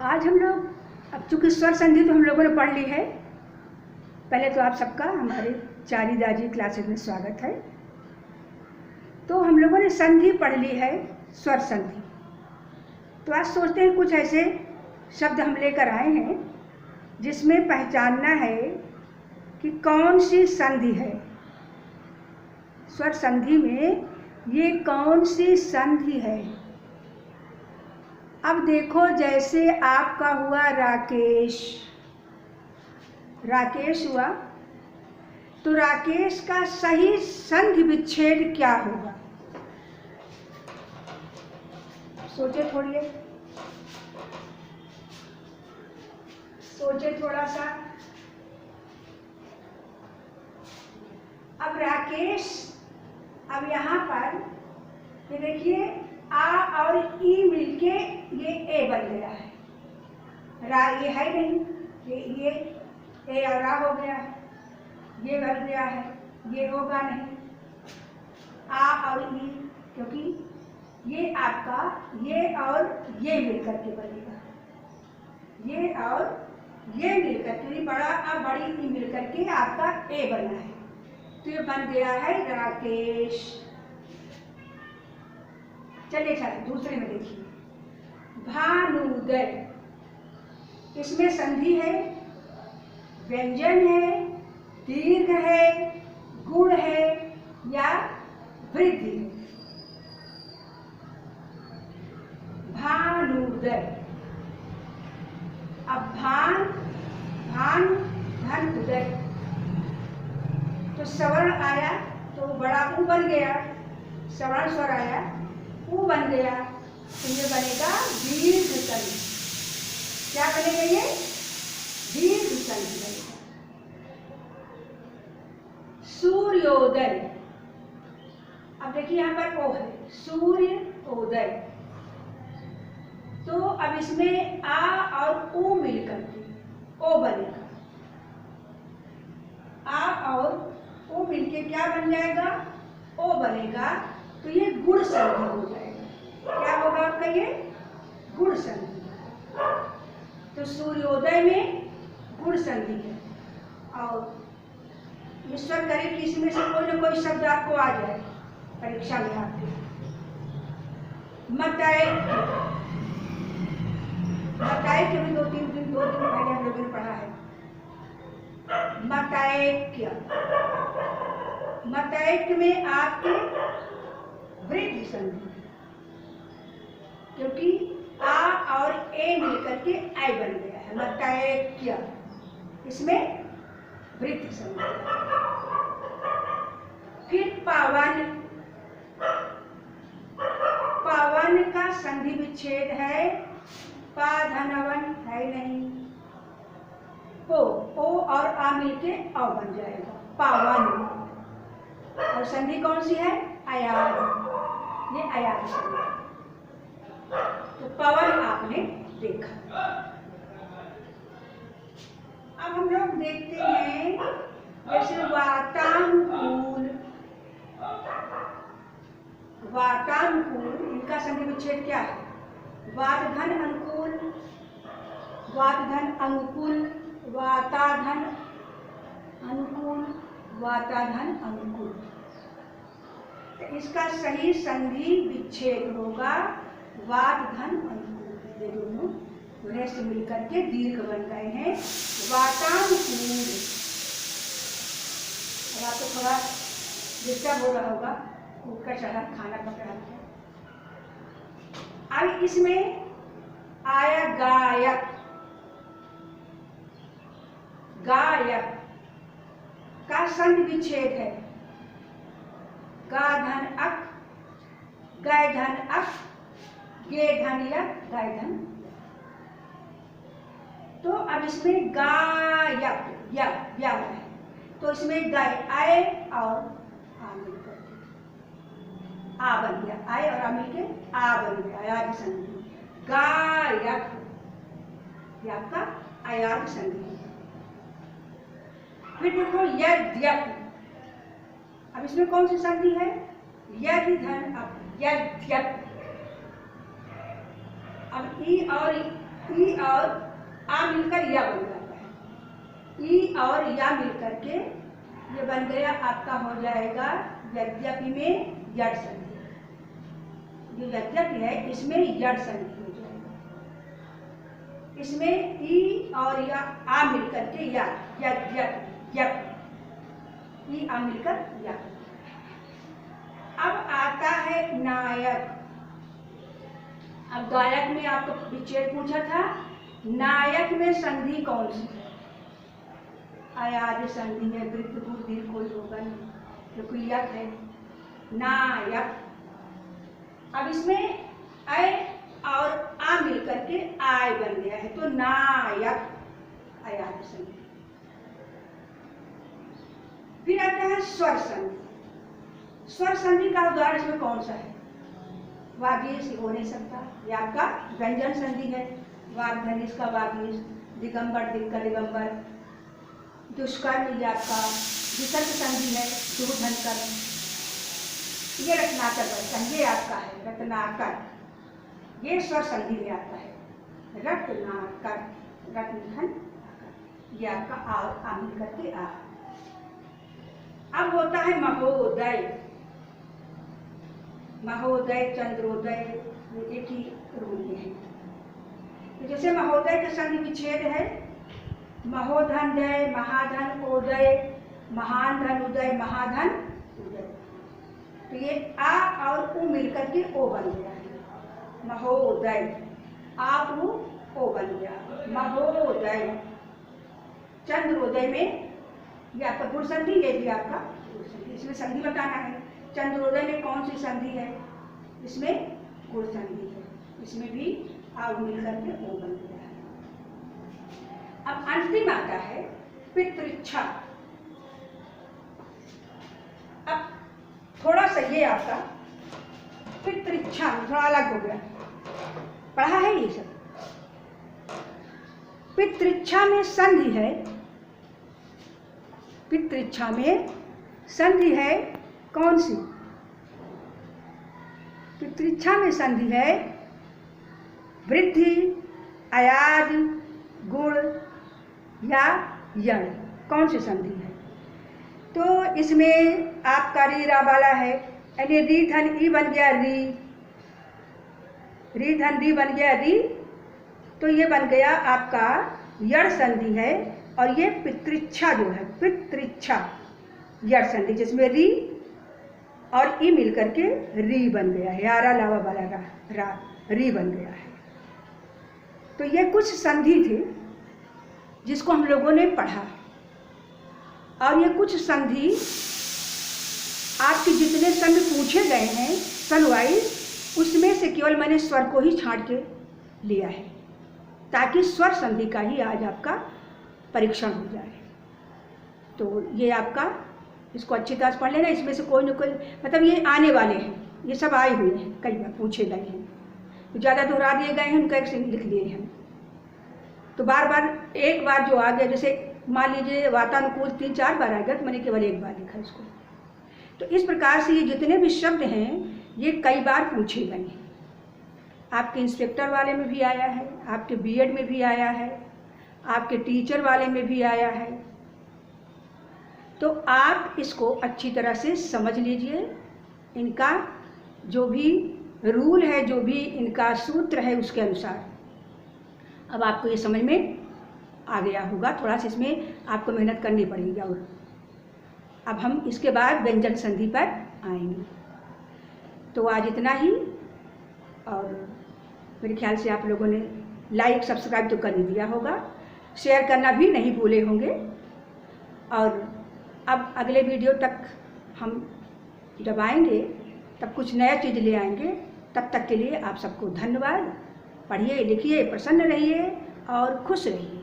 आज हम लोग, अब चूँकि स्वर संधि तो हम लोगों ने पढ़ ली है, पहले तो आप सबका हमारे चारी दाजी क्लासेस में स्वागत है। तो हम लोगों ने संधि पढ़ ली है, स्वर संधि। तो आज सोचते हैं कुछ ऐसे शब्द हम लेकर आए हैं जिसमें पहचानना है कि कौन सी संधि है, स्वर संधि में ये कौन सी संधि है। अब देखो, जैसे आपका हुआ राकेश, राकेश हुआ, तो राकेश का सही संधि विच्छेद क्या होगा? सोचे थोड़ी, सोचे थोड़ा सा। अब राकेश, अब यहाँ पर ये देखिए आ और ई मिलके ये ए बन गया है। रा ये है नहीं, ये ए और रा हो गया है, ये बन गया है, ये होगा नहीं। आ और ई, क्योंकि ये आपका ये और ये मिलकर के बनेगा, ये और ये मिलकर के बड़ा आ बड़ी ई मिलकर के आपका ए बना है। तो ये बन गया है राकेश। चलिए सर दूसरे में देखिए, भानुदय, इसमें संधि है, व्यंजन है, दीर्घ है, गुण है या वृद्धि है? भानुदय। अब भान, भान धन उदय, तो सवर्ण आया तो बड़ा ऊ बन गया, सवर्ण स्वर आया ऊ बन गया, तो ये बनेगा दीर्घ संधि। क्या बनेगा ये? दीर्घ संधि बनेगा। सूर्योदय, अब देखिए यहाँ पर ओ है, सूर्योदय, तो अब इसमें आ और ऊ मिलकर के ओ बनेगा। आ और ओ मिलके क्या बन जाएगा? ओ बनेगा, तो ये गुण संधि हो जाएगा। क्या होगा आपका ये? गुण संधि। तो सूर्योदय में गुण संधि है। और ईश्वर करे कि इसमें से कोई ना कोई शब्द आपको आ जाए परीक्षा में आपके। मतैक्य, मतैक्य भी दो तीन दिन पहले हम लोगों ने पढ़ा है। मतैक्य, मतैक्य में आपके वृद्धि संधि, क्योंकि आ और ए मिलकर के आई बन गया है, मतैक्य, इसमें वृद्धि संधि। फिर पावन, पावन का संधि विच्छेद है, पा धनवन है नहीं, ओ और आ मिलके औ बन जाएगा, पावन। और संधि कौन सी है? अयाद, ये अयाद संधि। तो पवन आपने देखा। अब हम लोग देखते हैं जैसे वातानुकूल, वातानुकूल, इनका संधि विच्छेद क्या है? वात धन अनुकूल, वात धन अनुकूल, वाताधन अनुकूल, वाताधन अनुकूल। तो इसका सही संधि विच्छेद होगा वात धन अनुकूल। ये दोनों वह से मिलकर के दीर्घ बन गए हैं, वातानुकूल। अब आपको थोड़ा डिस्टर्ब हो रहा होगा, उठकर चढ़ा खाना पक रहा है। अब इसमें आया गायक, गायक का संधि विच्छेद है, गा धन अक, गय धन अक, गे धन यक, गय धन। तो अब इसमें गायक या है, तो इसमें गय आए और आ मिलकर आ बन गया, आए और आ मिलके आ बन गया, अयाद संधि। गायक, ये आपका अयाद संधि। फिर देखो यद्यप, अब इसमें कौन सी संधि है? यदि धन अप, यद्यप। अब ई और ई और आ मिलकर या बन जाता है। ई और या मिलकर के ये बन गया आपका, हो जाएगा यद्यपि में यड़ संधि। जो यद्यपि है इसमें यड़ संधि हो जाएगा। इसमें ई और या आ मिलकर के या यद्यपि, ई आ मिलकर या। अब आता है नायक। अब गायक में आपको विच्छेद पूछा था, नायक में संधि कौन सी है? अयादि संधि है, वृत्त दीर्घ कोई होगा नहीं, क्योंकि यक है नायक। अब इसमें अय और आ मिलकर के आय बन गया है, तो नायक अयादि संधि। फिर आता है स्वर संधि। स्वर संधि का उदाहरण इसमें कौन सा है? वागीश हो नहीं सकता, यह आपका व्यंजन संधि है। वाग्धनिश का वागीश, दिगंबर दिग का दिगंबर, दुष्कर्म ये आपका विसर्ग संधि है, दुर्धन कर। ये रत्नाकर बनता है, ये आपका है रत्नाकर, ये स्वर संधि में आता है रत्नाकर, रत्नधन, ये आपका आ मिल करके आ। अब होता है महोदय। महोदय, चंद्रोदय, एक ही रूप में है। तो जैसे महोदय का संधि विच्छेद है, महोधन दय, महाधन ओदय, महान धन उदय, महाधन उदय। तो ये आ और उ मिलकर के ओ बन गया है महोदय। आ उ ओ बन गया महोदय। चंद्रोदय में ये आपका गुण संधि, ये भी आपका गुण संधि। इसमें संधि बताना है, चंद्रोदय में कौन सी संधि है? इसमें गुण संधि है, इसमें भी आ मिलकर के ओ बन गया है। अब अंतिम आता है पितृच्छा। अब थोड़ा सा ये आपका पितृच्छा थोड़ा अलग हो गया, पढ़ा है ये सब। पितृच्छा में संधि है, पितृच्छा में संधि है कौन सी? पितृच्छा में संधि है वृद्धि, अयादि, गुण या यण। कौन सी संधि है? तो इसमें आपका री रा वाला है, यानी री धन ई बन गया री, री धन री बन गया री, तो ये बन गया आपका यड़ संधि है। और ये पितृच्छा जो है, पितृच्छा यड़ संधि, जिसमें री और ई मिलकर के री बन गया है, यारा लावा वाला रा री बन गया है। तो ये कुछ संधि थे जिसको हम लोगों ने पढ़ा, और ये कुछ संधि आपके जितने संधि पूछे गए हैं सन वाइज, उसमें से केवल मैंने स्वर को ही छांट के लिया है, ताकि स्वर संधि का ही आज आपका परीक्षण हो जाए। तो ये आपका, इसको अच्छी तरह से पढ़ लेना। इसमें से कोई न कोई, मतलब ये आने वाले हैं, ये सब आए हुए हैं, कई बार पूछे गए हैं, तो ज़्यादा दोहरा दिए गए हैं, उनका एक से लिख लिए हैं। तो बार बार एक बार जो आ गया, जैसे मान लीजिए वातानुकूल 3-4 बार आ गया, तो मैंने केवल एक बार लिखा इसको। तो इस प्रकार से ये जितने भी शब्द हैं ये कई बार पूछे गए हैं। आपके इंस्पेक्टर वाले में भी आया है, आपके बीएड में भी आया है, आपके टीचर वाले में भी आया है। तो आप इसको अच्छी तरह से समझ लीजिए। इनका जो भी रूल है, जो भी इनका सूत्र है, उसके अनुसार अब आपको ये समझ में आ गया होगा। थोड़ा सा इसमें आपको मेहनत करनी पड़ेगी। और अब हम इसके बाद व्यंजन संधि पर आएंगे। तो आज इतना ही, और मेरे ख्याल से आप लोगों ने लाइक सब्सक्राइब तो कर ही दिया होगा, शेयर करना भी नहीं भूले होंगे। और अब अगले वीडियो तक हम जब आएंगे तब कुछ नया चीज़ ले आएंगे। तब तक के लिए आप सबको धन्यवाद। पढ़िए, लिखिए, प्रसन्न रहिए और खुश रहिए।